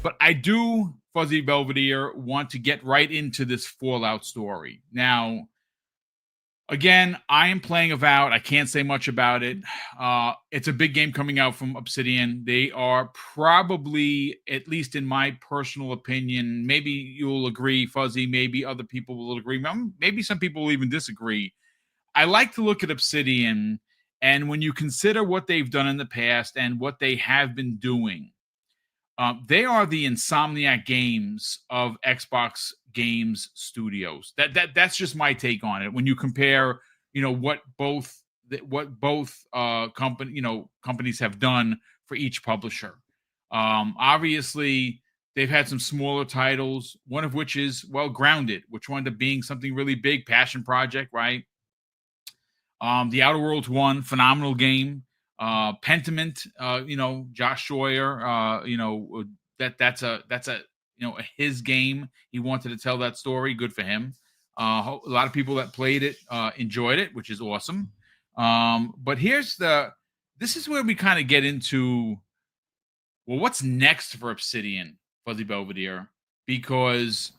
But I do, Fuzzy Belvedere, want to get right into this Fallout story. Now, again, I am playing Avowed. I can't say much about it. It's a big game coming out from Obsidian. They are probably, at least in my personal opinion, maybe you'll agree, Fuzzy, maybe other people will agree. Maybe some people will even disagree. I like to look at Obsidian, and when you consider what they've done in the past and what they have been doing, they are the Insomniac Games of Xbox Games Studios. That's just my take on it. When you compare, what both companies have done for each publisher. Obviously, they've had some smaller titles. One of which is Grounded, which wound up being something really big, passion project, right? The Outer Worlds 1, phenomenal game. Pentiment, Josh Schroyer, that's his game. He wanted to tell that story. Good for him. A lot of people that played it enjoyed it, which is awesome. But this is where we kind of get into, what's next for Obsidian, Fuzzy Belvedere? Because,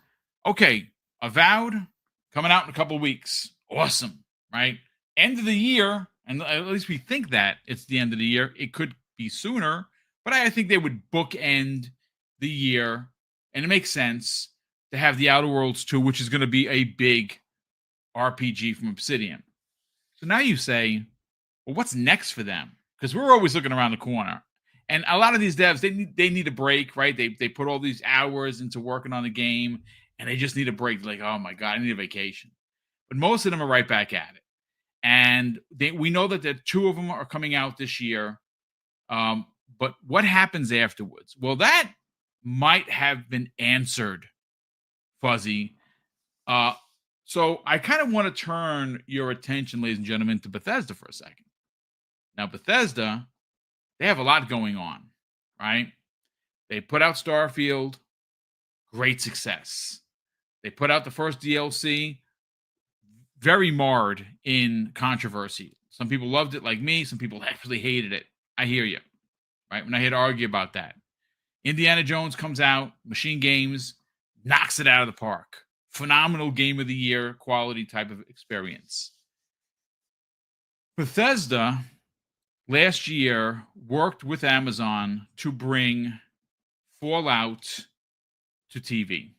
okay, Avowed coming out in a couple of weeks. Awesome, right? End of the year, and at least we think that it's the end of the year. It could be sooner, but I think they would bookend the year, and it makes sense to have the Outer Worlds 2, which is going to be a big RPG from Obsidian. So now you say, what's next for them? Because we're always looking around the corner. And a lot of these devs, they need a break, right? They put all these hours into working on the game, and they just need a break. Like, oh my God, I need a vacation. But most of them are right back at it. And we know that the two of them are coming out this year. But what happens afterwards? Well, that might have been answered, Fuzzy. So I kind of want to turn your attention, ladies and gentlemen, to Bethesda for a second. Now, Bethesda, they have a lot going on, right? They put out Starfield, great success. They put out the first DLC, very marred in controversy. Some people loved it like me. Some people actually hated it. I hear you, right? We're not here to argue about that. Indiana Jones comes out, Machine Games knocks it out of the park. Phenomenal game of the year, quality type of experience. Bethesda last year worked with Amazon to bring Fallout to TV.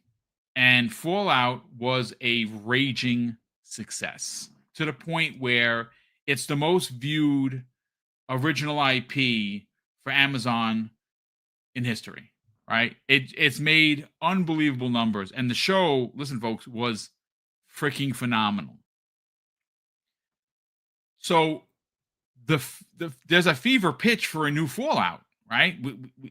And Fallout was a raging success to the point where it's the most viewed original IP for Amazon in history, right? It's made unbelievable numbers. And the show, listen, folks, was freaking phenomenal. So there's a fever pitch for a new Fallout, right?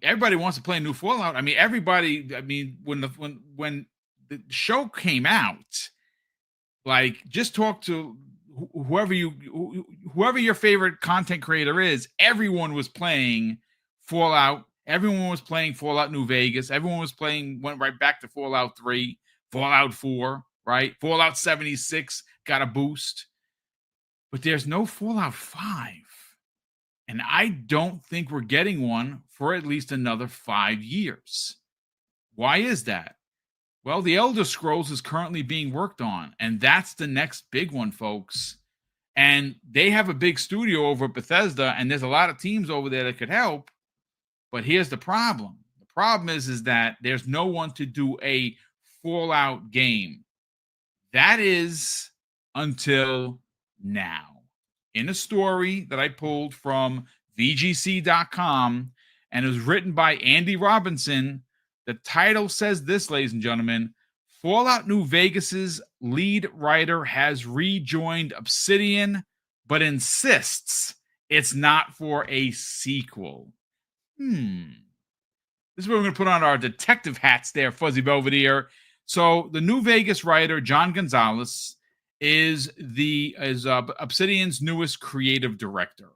Everybody wants to play a new Fallout. I mean, when the show came out, like, just talk to whoever your favorite content creator is. Everyone was playing Fallout. Everyone was playing Fallout New Vegas. Everyone went right back to Fallout 3, Fallout 4, right? Fallout 76 got a boost. But there's no Fallout 5. And I don't think we're getting one for at least another 5 years. Why is that? Well, the Elder Scrolls is currently being worked on, and that's the next big one, folks. And they have a big studio over at Bethesda, and there's a lot of teams over there that could help. But here's the problem. The problem is that there's no one to do a Fallout game. That is until now. In a story that I pulled from VGC.com, and it was written by Andy Robinson, the title says this, ladies and gentlemen: Fallout New Vegas's lead writer has rejoined Obsidian, but insists it's not for a sequel. This is where we're going to put on our detective hats there, Fuzzy Belvedere. So the New Vegas writer, John Gonzalez, is Obsidian's newest creative director.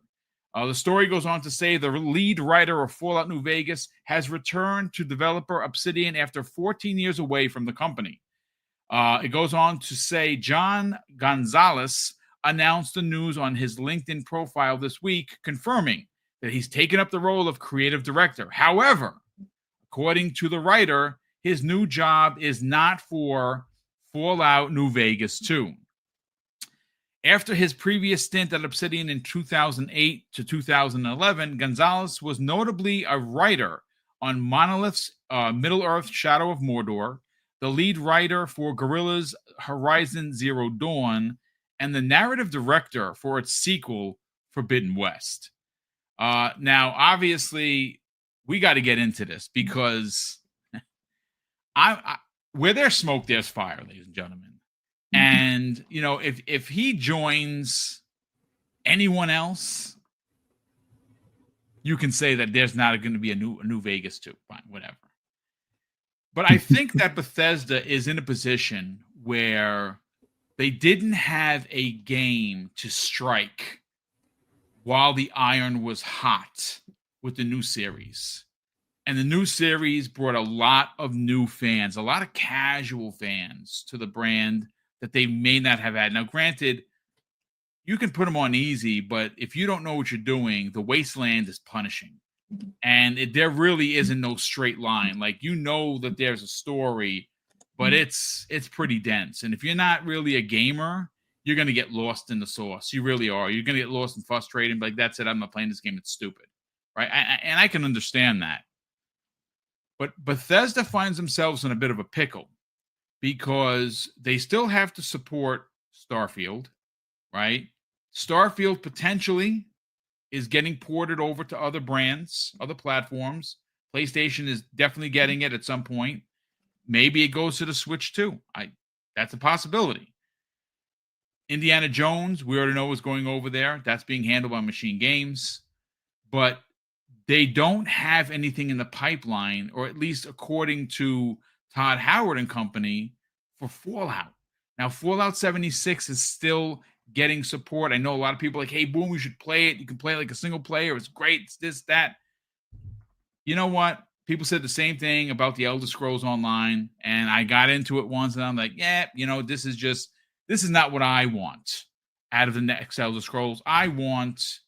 The story goes on to say the lead writer of Fallout New Vegas has returned to developer Obsidian after 14 years away from the company. It goes on to say John Gonzalez announced the news on his LinkedIn profile this week, confirming that he's taken up the role of creative director. However, according to the writer, his new job is not for Fallout New Vegas 2. After his previous stint at Obsidian in 2008 to 2011, Gonzalez was notably a writer on Monolith's Middle-earth: Shadow of Mordor, the lead writer for Guerrilla's Horizon Zero Dawn, and the narrative director for its sequel, Forbidden West. Now, obviously, we got to get into this because where there's smoke, there's fire, ladies and gentlemen. And, you know, if he joins anyone else, you can say that there's not going to be a new Vegas 2. Fine, whatever. But I think that Bethesda is in a position where they didn't have a game to strike while the iron was hot with the new series. And the new series brought a lot of new fans, a lot of casual fans to the brand that they may not have had. Now, granted, you can put them on easy, but if you don't know what you're doing, the wasteland is punishing. And there really isn't no straight line. Like, you know that there's a story, but it's pretty dense. And if you're not really a gamer, you're going to get lost in the sauce. You really are. You're going to get lost and frustrated. Like, that's it. I'm not playing this game. It's stupid. Right? And I can understand that. But Bethesda finds themselves in a bit of a pickle because they still have to support Starfield, right? Starfield potentially is getting ported over to other brands, other platforms. PlayStation is definitely getting it at some point. Maybe it goes to the Switch too. That's a possibility. Indiana Jones, we already know is going over there. That's being handled by Machine Games. But they don't have anything in the pipeline, or at least according to Todd Howard and company, for Fallout. Now, Fallout 76 is still getting support. I know a lot of people are like, hey, Boom, you should play it. You can play it like a single player. It's great. It's this, that. You know what? People said the same thing about the Elder Scrolls Online, and I got into it once, and I'm like, yeah, you know, this is not what I want out of the next Elder Scrolls. I want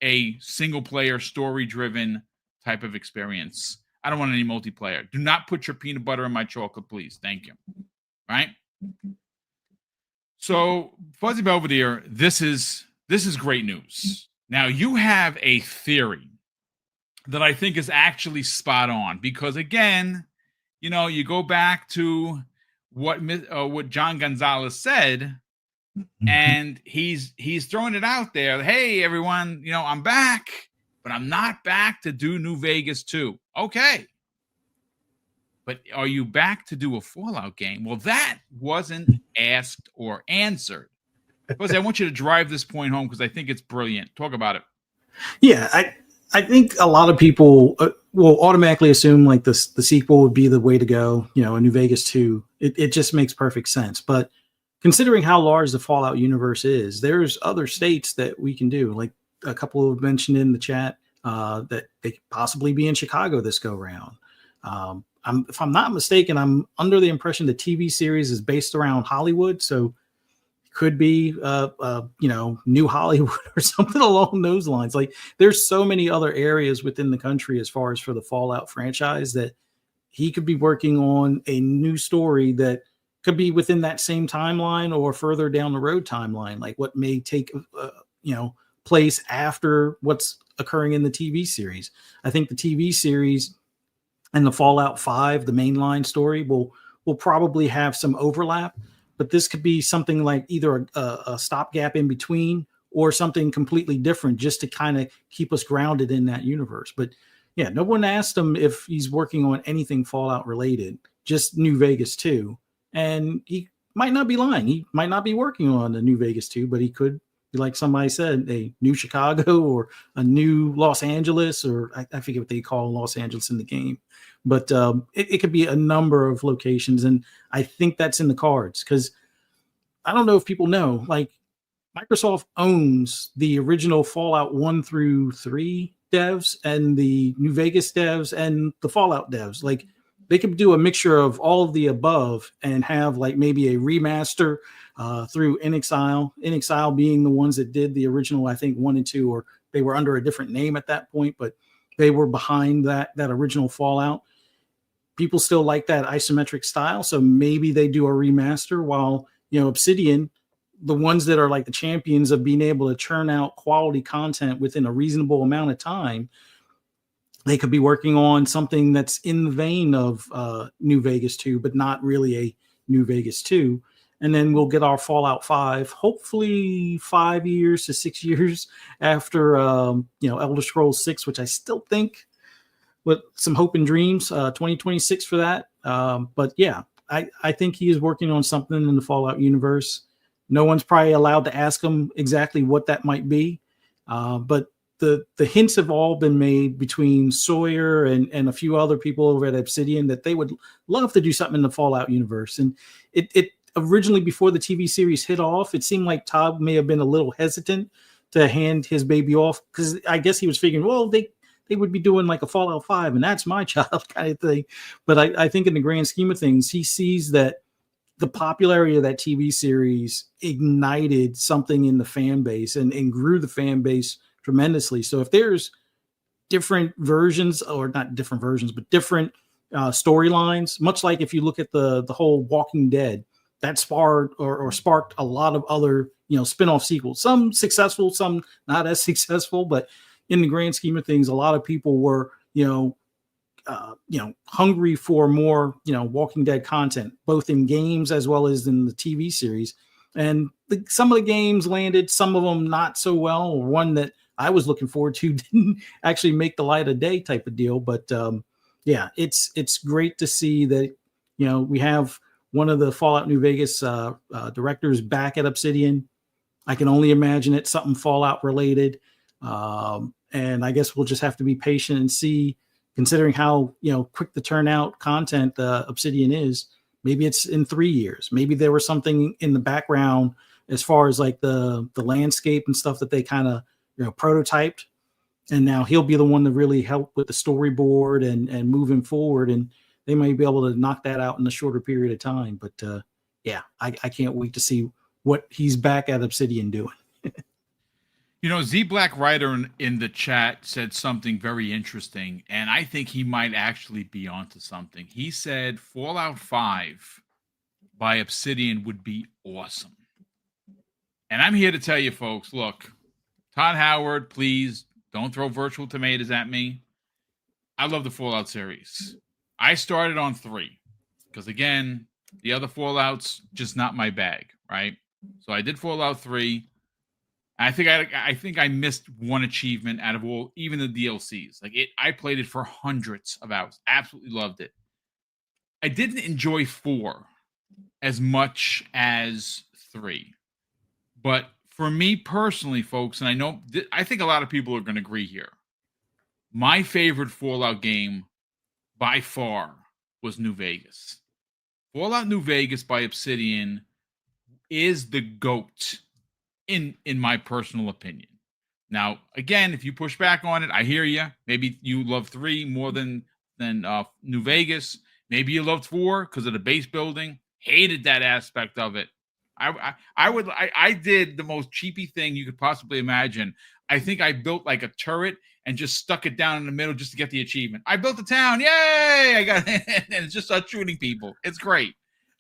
a single-player, story-driven type of experience. I don't want any multiplayer. Do not put your peanut butter in my chocolate, please. Thank you. Right? So, Fuzzy Belvedere, this is great news. Now, you have a theory that I think is actually spot on because, again, you know, you go back to what John Gonzalez said, and he's throwing it out there. Hey, everyone, you know, I'm back, but I'm not back to do New Vegas 2. Okay. But are you back to do a Fallout game? Well, that wasn't asked or answered. Jose, I want you to drive this point home because I think it's brilliant. Talk about it. Yeah, I think a lot of people will automatically assume like the sequel would be the way to go. You know, a New Vegas 2. It just makes perfect sense. But considering how large the Fallout universe is, there's other states that we can do. Like a couple have mentioned in the chat that they could possibly be in Chicago this go round. If I'm not mistaken, I'm under the impression the TV series is based around Hollywood, so it could be you know, New Hollywood or something along those lines. Like there's so many other areas within the country as far as for the Fallout franchise that he could be working on a new story that could be within that same timeline or further down the road timeline, like what may take you know, place after what's occurring in the TV series. I think the TV series and the Fallout 5, the mainline story, will probably have some overlap, but this could be something like either a stopgap in between or something completely different just to kind of keep us grounded in that universe. But yeah, no one asked him if he's working on anything Fallout related, just New Vegas 2. And he might not be lying. He might not be working on a New Vegas 2, but he could be, like somebody said, a new Chicago or a new Los Angeles, or I forget what they call Los Angeles in the game. But it could be a number of locations. And I think that's in the cards because I don't know if people know, like Microsoft owns the original Fallout 1 through 3 devs and the New Vegas devs and the Fallout devs. Like they could do a mixture of all of the above and have like maybe a remaster through InXile being the ones that did the original, I think 1 and 2, or they were under a different name at that point, but they were behind that original Fallout. people still like that isometric style, so maybe they do a remaster. While Obsidian, the ones that are like the champions of being able to churn out quality content within a reasonable amount of time, they could be working on something that's in the vein of New Vegas 2, but not really a New Vegas 2. And then we'll get our Fallout 5, hopefully 5 years to 6 years after Elder Scrolls 6, which I still think, with some hope and dreams, 2026 for that. But yeah, I think he is working on something in the Fallout universe. No one's probably allowed to ask him exactly what that might be, but the hints have all been made between Sawyer and a few other people over at Obsidian that they would love to do something in the Fallout universe. And it originally, before the TV series hit off, it seemed like Todd may have been a little hesitant to hand his baby off, because I guess he was figuring, well, they would be doing like a Fallout 5 and that's my child kind of thing. But I think in the grand scheme of things, he sees that the popularity of that TV series ignited something in the fan base and grew the fan base tremendously. So if there's different versions, or not different versions, but different storylines, much like if you look at the whole Walking Dead, that sparked or sparked a lot of other spin-off sequels, some successful, some not as successful, but in the grand scheme of things, a lot of people were hungry for more Walking Dead content, both in games as well as in the TV series. And some of the games landed, some of them not so well, or one that I was looking forward to didn't actually make the light of day type of deal. But yeah, it's great to see that we have one of the Fallout New Vegas directors back at Obsidian. I can only imagine it's something Fallout related, and I guess we'll just have to be patient and see. Considering how quick the turnout content Obsidian is, maybe it's in 3 years. Maybe there was something in the background as far as like the landscape and stuff that they kind of prototyped, and now he'll be the one to really help with the storyboard and moving forward, and they may be able to knock that out in a shorter period of time. But yeah, I can't wait to see what he's back at Obsidian doing. Z Black Writer in the chat said something very interesting, and I think he might actually be onto something. He said Fallout 5 by Obsidian would be awesome. And I'm here to tell you, folks, look, Todd Howard, please don't throw virtual tomatoes at me. I love the Fallout series. I started on 3 because, again, the other Fallouts, just not my bag, right? So I did Fallout 3. I think I missed one achievement out of all, even the DLCs. I played it for hundreds of hours. Absolutely loved it. I didn't enjoy 4 as much as 3. But for me personally, folks, and I think a lot of people are going to agree here, my favorite Fallout game by far was New Vegas. Fallout New Vegas by Obsidian is the GOAT. In my personal opinion. Now, again, if you push back on it, I hear you. Maybe you love 3 more than New Vegas. Maybe you loved 4 because of the base building. Hated that aspect of it. I did the most cheapy thing you could possibly imagine. I think I built like a turret and just stuck it down in the middle just to get the achievement. I built a town. Yay! I got it. And it's just start shooting people. It's great.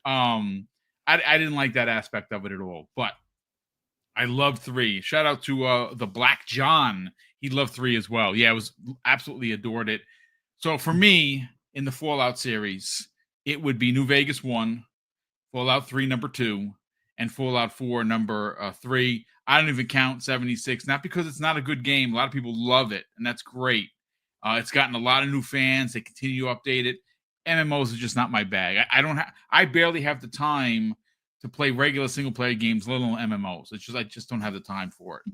I didn't like that aspect of it at all, but I love 3. Shout out to the Black John. He loved 3 as well. Yeah, I was absolutely adored it. So for me, in the Fallout series, it would be New Vegas 1, Fallout 3 number 2, and Fallout 4 number 3. I don't even count 76, not because it's not a good game. A lot of people love it, and that's great. It's gotten a lot of new fans. They continue to update it. MMOs are just not my bag. I barely have the time to play regular single player games, let alone MMOs. I just don't have the time for it.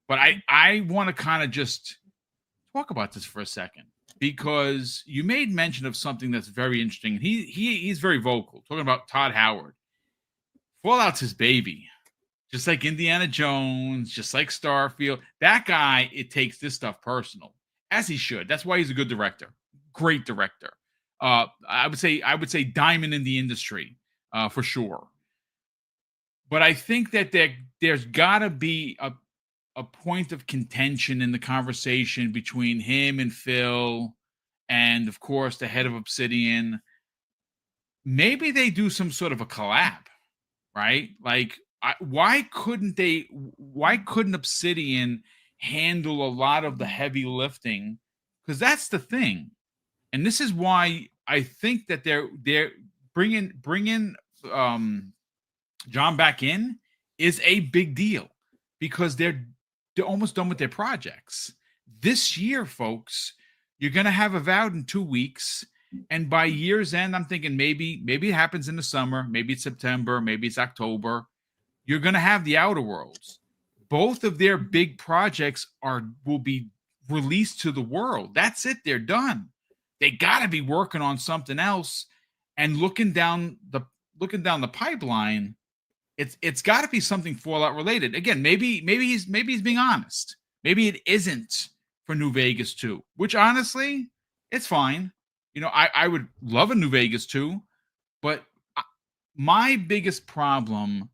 But I want to kind of just talk about this for a second, because you made mention of something that's very interesting. He's very vocal, talking about Todd Howard. Fallout's his baby. Just like Indiana Jones, just like Starfield. That guy, it takes this stuff personal, as he should. That's why he's a good director. Great director. I would say diamond in the industry, for sure. But I think that there's got to be a point of contention in the conversation between him and Phil and of course the head of Obsidian. Maybe they do some sort of a collab, right? Like, why couldn't they? Why couldn't Obsidian handle a lot of the heavy lifting? Because that's the thing, and this is why I think that they're bringing John back in is a big deal, because they're almost done with their projects this year, folks. You're gonna have Avowed in 2 weeks. And by year's end, I'm thinking maybe it happens in the summer, maybe it's September, maybe it's October. You're going to have the Outer Worlds. Both of their big projects will be released to the world. That's it. They're done. They got to be working on something else. And looking down the pipeline, it's got to be something Fallout related. Again, maybe he's being honest. Maybe it isn't for New Vegas 2, which honestly, it's fine. You know, I would love a New Vegas 2, but my biggest problem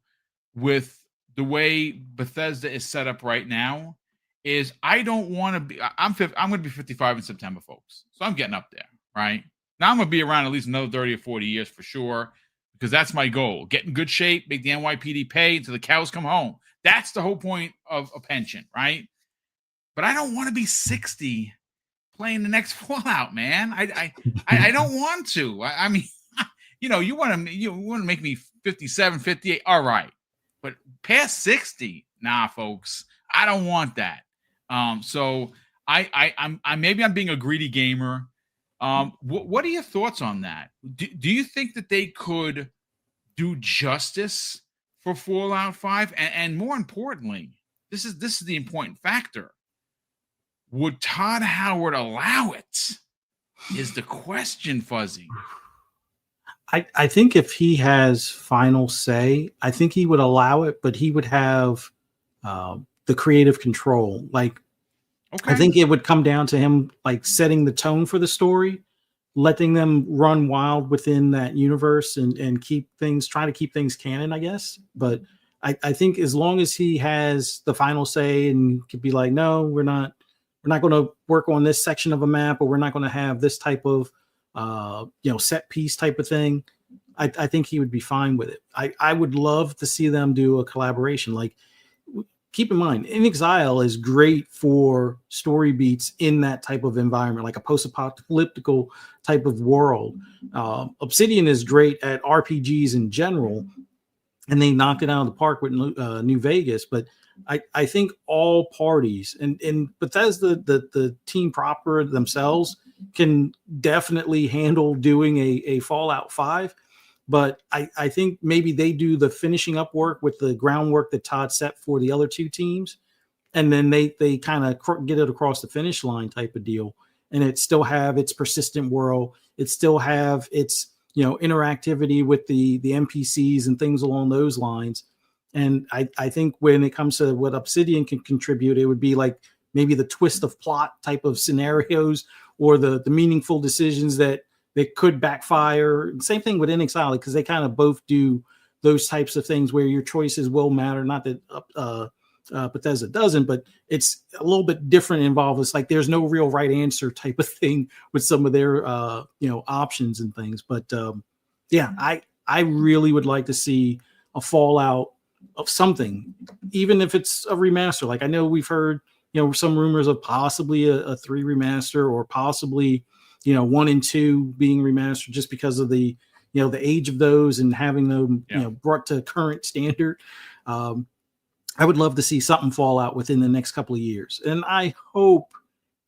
with the way Bethesda is set up right now is I don't want to be. I'm going to be 55 in September, folks. So I'm getting up there, right? Now I'm going to be around at least another 30 or 40 years for sure, because that's my goal. Get in good shape, make the NYPD pay until the cows come home. That's the whole point of a pension, right? But I don't want to be 60 playing the next Fallout, man. I don't want to. I mean, you know, you want to make me 57, 58. All right. But past 60, nah, folks, I don't want that. So I'm maybe I'm being a greedy gamer. What are your thoughts on that? Do you think that they could do justice for Fallout 5? And more importantly, this is the important factor. Would Todd Howard allow it? Is the question, Fuzzy. I think if he has final say, I think he would allow it, but he would have the creative control. Like, okay. I think it would come down to him, like, setting the tone for the story, letting them run wild within that universe and try to keep things canon, I guess. But I think as long as he has the final say and could be like, no, we're not going to work on this section of a map, or we're not going to have this type of, set piece type of thing. I think he would be fine with it. I would love to see them do a collaboration. Like, keep in mind, In Exile is great for story beats in that type of environment, like a post-apocalyptic type of world. Obsidian is great at RPGs in general, and they knocked it out of the park with New Vegas. But I think all parties and Bethesda, the team proper themselves, can definitely handle doing a Fallout 5. But I think maybe they do the finishing up work with the groundwork that Todd set for the other two teams. And then they kind of get it across the finish line type of deal. And it still have its persistent world. It still have its, interactivity with the NPCs and things along those lines. And I think when it comes to what Obsidian can contribute, it would be like maybe the twist of plot type of scenarios, or the meaningful decisions that could backfire. Same thing with In Exile, because they kind of both do those types of things where your choices will matter. Not that Bethesda doesn't, but it's a little bit different involved. It's like there's no real right answer type of thing with some of their options and things. But I really would like to see a Fallout of something, even if it's a remaster. Like, I know we've heard some rumors of possibly a 3 remaster, or possibly 1 and 2 being remastered, just because of the the age of those and having them brought to current standard. I would love to see something fall out within the next couple of years, and I hope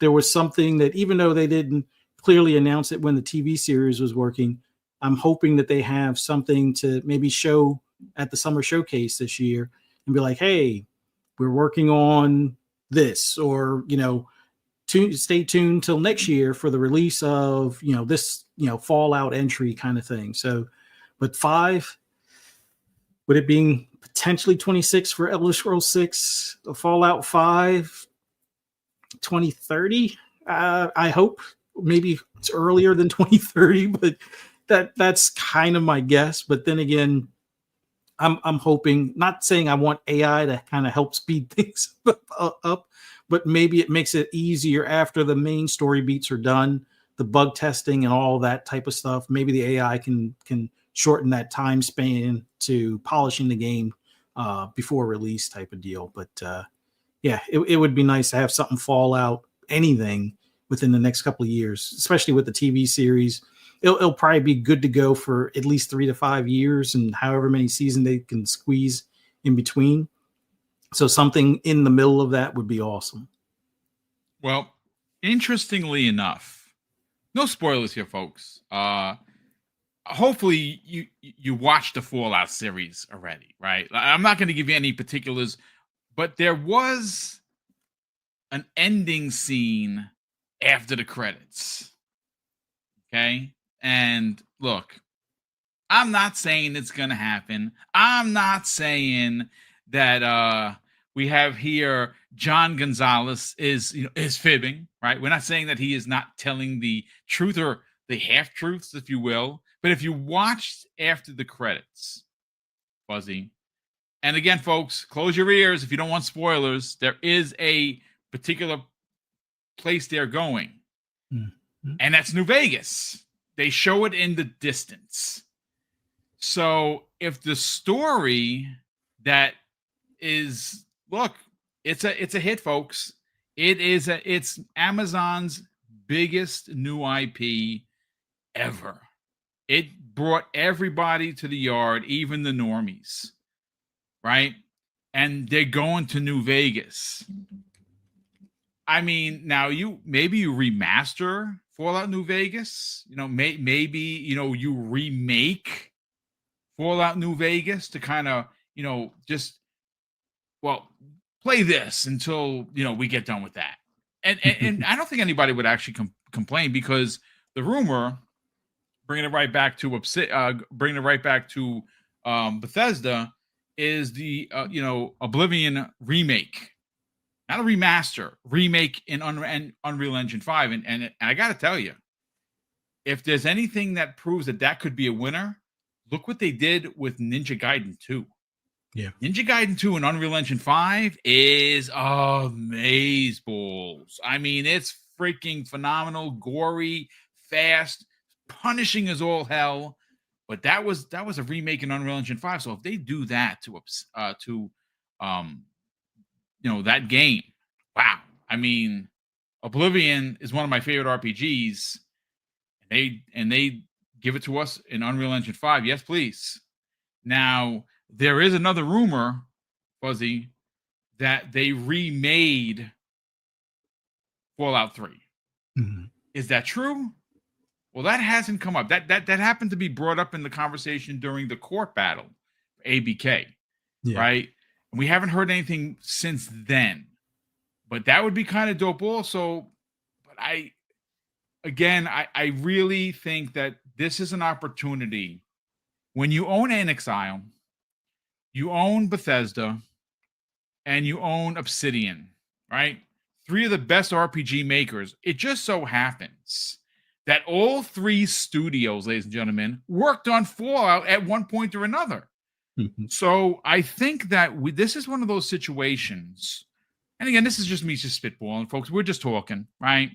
there was something that, even though they didn't clearly announce it when the TV series was working, I'm hoping that they have something to maybe show at the summer showcase this year and be like, hey, we're working on this, or stay tuned till next year for the release of this Fallout entry kind of thing. So, but 5, with it being potentially 26 for Elder Scrolls 6, Fallout 5 2030. I hope maybe it's earlier than 2030, but that's kind of my guess. But then again, I'm hoping, not saying I want AI to kind of help speed things up, but maybe it makes it easier after the main story beats are done the bug testing and all that type of stuff, maybe the AI can shorten that time span to polishing the game before release type of deal. But yeah, it would be nice to have something Fallout, anything within the next couple of years, especially with the TV series. It'll probably be good to go for at least 3 to 5 years, and however many seasons they can squeeze in between. So something in the middle of that would be awesome. Well, interestingly enough, no spoilers here, folks. Hopefully you watched the Fallout series already, right? I'm not going to give you any particulars, but there was an ending scene after the credits. Okay? And look, I'm not saying it's going to happen. I'm not saying that we have here John Gonzalez is fibbing, right? We're not saying that he is not telling the truth or the half-truths, if you will. But if you watched after the credits, Fuzzy, and again, folks, close your ears if you don't want spoilers. There is a particular place they're going, and that's New Vegas. They show it in the distance. So if the story that is, look, it's a hit, folks. It's Amazon's biggest new IP ever. It brought everybody to the yard, even the normies, right? And they're going to New Vegas. I mean, now maybe you remaster Fallout New Vegas. Maybe you remake Fallout New Vegas to kind of just play this until we get done with that. And I don't think anybody would actually complain, because the rumor, bringing it right back to Bethesda, is the Oblivion remake. Not a remaster, remake in Unreal Engine 5. And I got to tell you, if there's anything that proves that could be a winner, look what they did with Ninja Gaiden 2. Yeah. Ninja Gaiden 2 and Unreal Engine 5 is amazeballs. I mean, it's freaking phenomenal, gory, fast, punishing as all hell. But that was a remake in Unreal Engine 5. So if they do that to that game, wow. I mean, Oblivion is one of my favorite RPGs, and they give it to us in Unreal Engine 5. Yes, please. Now, there is another rumor, Fuzzy, that they remade Fallout 3. Mm-hmm. Is that true? Well, that hasn't come up. That happened to be brought up in the conversation during the court battle for ABK, right? And we haven't heard anything since then. But that would be kind of dope also. But I really think that this is an opportunity. When you own inXile, you own Bethesda, and you own Obsidian, right? 3 of the best RPG makers. It just so happens that all 3 studios, ladies and gentlemen, worked on Fallout at one point or another. Mm-hmm. So I think that this is one of those situations. And again, this is just me just spitballing, folks. We're just talking, right?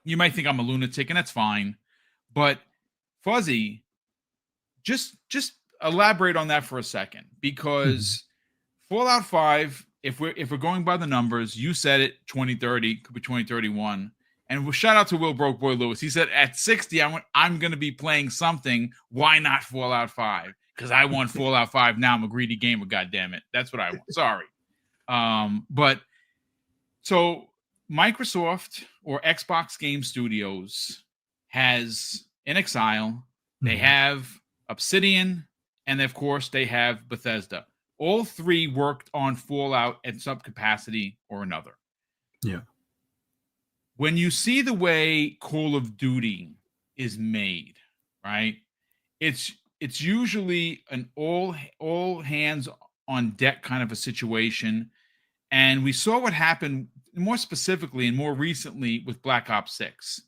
You might think I'm a lunatic, and that's fine. But Fuzzy, just elaborate on that for a second, because Fallout 5, if we're going by the numbers, you said it, 2030, could be 2031. And shout out to Will Broke Boy Lewis. He said at 60, I'm going to be playing something. Why not Fallout 5? Because I want Fallout 5 now. I'm a greedy gamer, goddammit. That's what I want. Sorry. But so Microsoft or Xbox Game Studios has inXile. They have Obsidian, and of course they have Bethesda. All 3 worked on Fallout at some capacity or another. Yeah. When you see the way Call of Duty is made, right? It's usually an all hands on deck kind of a situation. And we saw what happened more specifically and more recently with Black Ops 6.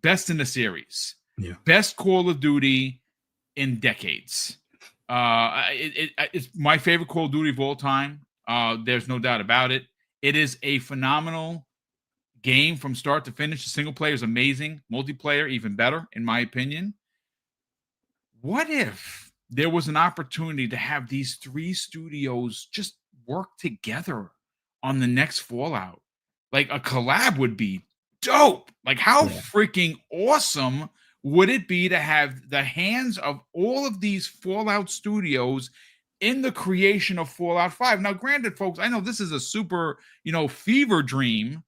Best in the series. Yeah. Best Call of Duty in decades. It's my favorite Call of Duty of all time. There's no doubt about it. It is a phenomenal game from start to finish. The single player is amazing. Multiplayer, even better, in my opinion. What if there was an opportunity to have these 3 studios just work together on the next Fallout? Like, a collab would be dope. Like, how freaking awesome would it be to have the hands of all of these Fallout studios in the creation of Fallout 5? Now, granted, folks, I know this is a super, fever dream,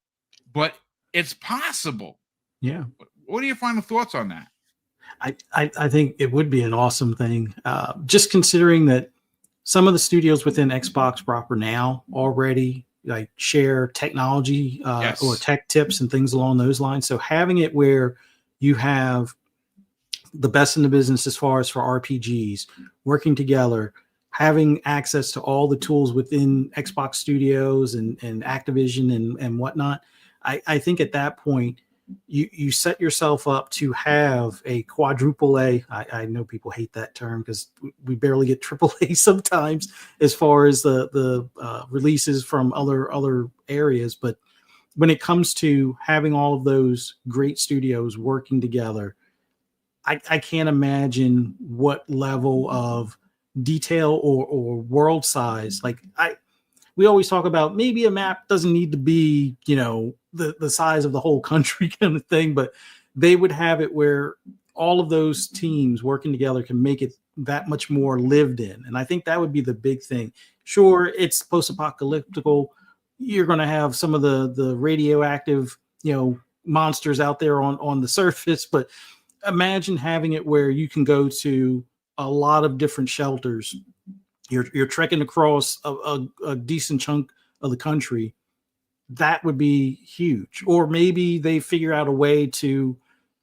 but it's possible. Yeah. What are your final thoughts on that? I think it would be an awesome thing. Just considering that some of the studios within Xbox proper now already like share technology or tech tips and things along those lines. So having it where you have the best in the business as far as for RPGs working together, having access to all the tools within Xbox Studios and Activision and whatnot. I think at that point, you set yourself up to have a quadruple A. I know people hate that term because we barely get triple A sometimes as far as the releases from other areas. But when it comes to having all of those great studios working together, I can't imagine what level of detail or world size. Like we always talk about maybe a map doesn't need to be, the size of the whole country kind of thing, but they would have it where all of those teams working together can make it that much more lived in. And I think that would be the big thing. Sure, it's post-apocalyptical. You're going to have some of the radioactive, monsters out there on the surface, but imagine having it where you can go to a lot of different shelters. You're trekking across a decent chunk of the country. That would be huge. Or maybe they figure out a way to,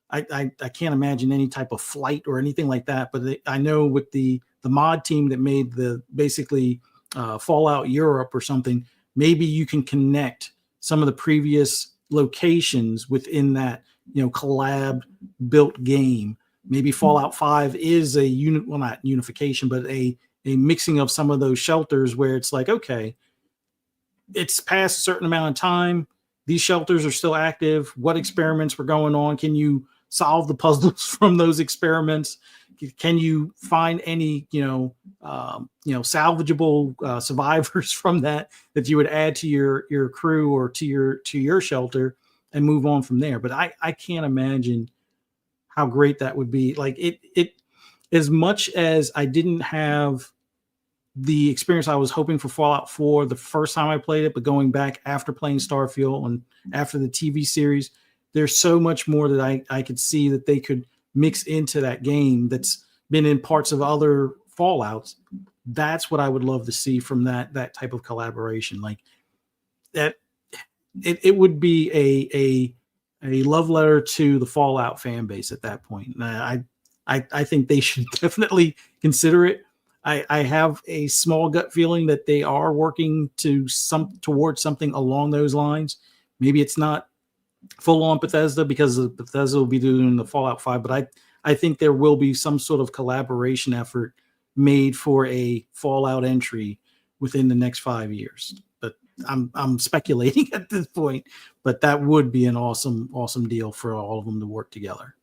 I can't imagine any type of flight or anything like that. But I know with the mod team that made the basically Fallout Europe or something, maybe you can connect some of the previous locations within that, collab built game. Maybe Fallout 5 is a not unification, but a mixing of some of those shelters where it's like, okay, it's past a certain amount of time. These shelters are still active. What experiments were going on? Can you solve the puzzles from those experiments? Can you find any, salvageable survivors from that you would add to your crew or to your shelter and move on from there? But I can't imagine how great that would be. Like it as much as I didn't have the experience I was hoping for Fallout 4 the first time I played it, but going back after playing Starfield and after the TV series, there's so much more that I could see that they could mix into that game that's been in parts of other Fallouts. That's what I would love to see from that type of collaboration. Like that, it would be a love letter to the Fallout fan base at that point. And I think they should definitely consider it. I have a small gut feeling that they are working towards something along those lines. Maybe it's not full on Bethesda because Bethesda will be doing the Fallout 5, but I think there will be some sort of collaboration effort made for a Fallout entry within the next 5 years. But I'm speculating at this point, but that would be an awesome deal for all of them to work together.